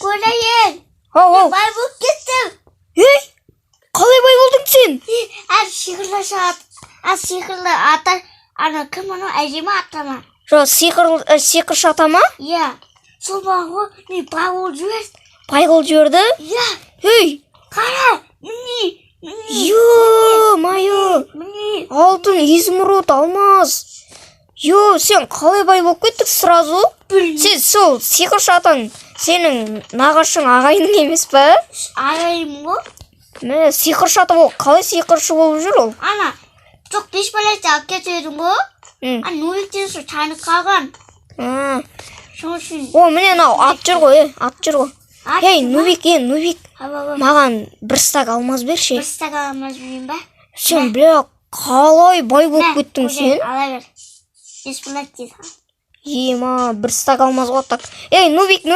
көрейін. Ау. Бай болып кеттім. Ей, қалай бай болдың сен? Сиқырлы ата, ана кім оны әжеме атама. Жоқ, сиқыршы ата ма? Иә. Сол бағу мен бай болып жіберді. Бай қылып жіберді? Иә. Ей, Қара, міне. Ё-моё. Міне. Алтын, изумруд, алмаз. Сен қалай бай болып кеттік сразу? Сен сол сиқыршы атаң сенің нағашың ағайының емес па? Ағайым ғой. Міне сиқыршы ата болып, қалай сиқыршы болып жүр ол? Ана, жоқ беш баласы әкетеді ғой. Нөліктен су чайны қалған. Сол үшін. Міне анау ат жүр ғой, ат жүр ғой. Ей, Нубик, маған бір стак алмаз берші. Бір стак алмаз берейін ба? Сен бля, қалай бай болып кеттің сен? Ала бер. Бесплат дейді. Ема, бір стак алмаз ғой так. Ей, Нубик,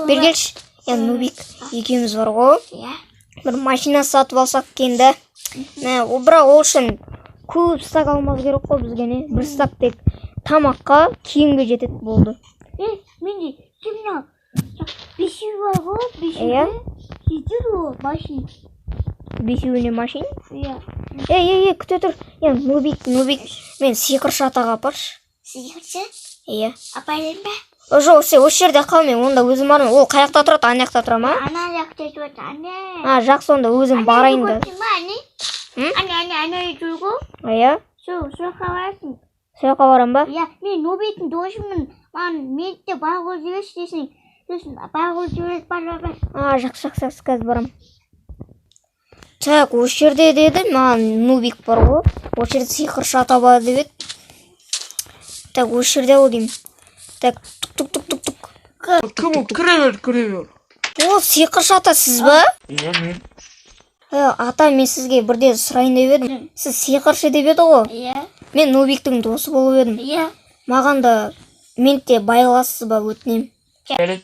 бер келші. Нубик, екеуміз бар ғой. Бір машина сатып алсақ кенді. Бірақ ол үшін көп стак алмаз керек қой бізге не? Бір стак тек тамаққа, киімге жетеді болды. Менде кімнің? Бесеу бар ғой, бесеу. Кетер ғой, машин. Бесеуіне машин? Иә. Ей, күте тұр. Нубик, мен сиқыршы атаға апаршы. Сиқыршы? Иә. Апайын ба? Жоқ, сен осы жерде қал, мен онда өзім бармын. Ол қаяқта тұрады, ана жақта тұра ма? Ана жақта тұрады, ана. Жақсы, онда өзім барайын да. Ана жүргі? Иә. Соққа барасың. Соққа барам ба? Иә, мен Нубиктің досымын. Мен де бай қол жүресі десің. Сосын бай қол жүресі бар. Жақсы, қазір барам. Так, осы жерде деді, маған Нубик бар ғой. Осы жерде сиқыршы ата бар деп еді. Так, осы жерде ол деймін. Так, тук. Кіре бер. О, сиқыршы ата сіз ба? Иә, мен. Ата, мен сізге бірде сұрайын деп едім. Сіз сиқыршы деп еді ғой? Иә. Мен Нубиктің досы болып едім. Иә. Маған да мен де бай қыласыз ба өтінем. Келек,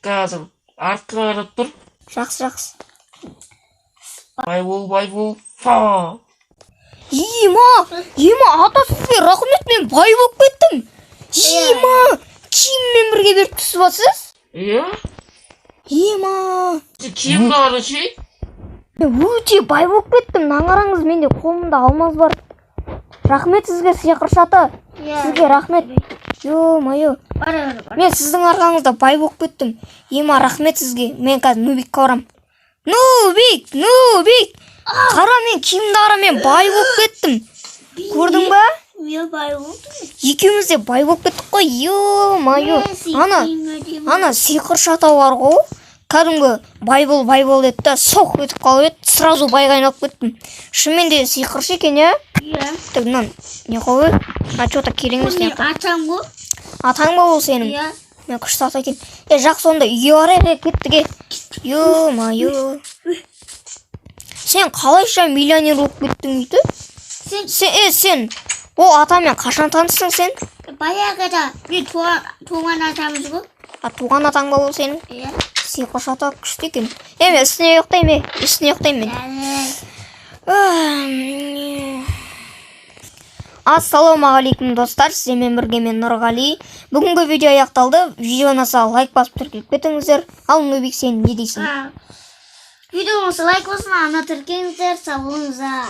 қазір артқа қарап тұр. Жақсы. Бай бол. Фа! Ема, ата сізге рахмет, мен бай болып кеттім. Ема, киіммен бірге беріп түсіп атсыз? Иә? Ема. Киім қарашы? Өте бай болып кеттім, наңараңыз, менде қолымда алмаз бар. Рахмет сізге, сиқыршы ата. Сізге рахмет. Ё-моё. Мен сіздің арқаңызда бай болып кеттім. Ема, рахмет сізге. Мен қазір Нубикке барам. Нубик! Қара, мен киімді қара, мен бай болып кеттім. Көрдің ба? Мен бай болдым. Екеуміз де бай болып кеттік қой. Ё-моё. Ана сиқыршы ата бар ғой. Кәдімгі бай бол деді да, соқ өтіп қалып еді, сразу байға айналып кеттім. Шынымен де сиқыршы екен, иә? Иә. Так, мынаны не қой? Что-то керек емес не қой? Атам ғой. Атаң ба ол сенің? Иә. Мен күшті ата екен. Жақсы, онда үйге барайық, кеттік. Ё-моё. Сен қалайша миллионер болып кеттің үйді? Сен ол атамен қашан таныстың сен? Баяғыда мен туған атамыз ғой. Туған атаң ба ол сенің? Иә. Сиқыршы ата күшті екен. Мен үстіне ұйықтаймын. Ассалаумағалейкум достар, сіздермен бірге мен Нұрғали. Бүгінгі видео аяқталды. Видео ұнаса лайк басып тіркеліп кетіңіздер. Ал Нубик, сен не дейсің? Видеоңызға лайк болсын, ана тіркеңіздер, сау болыңыздар.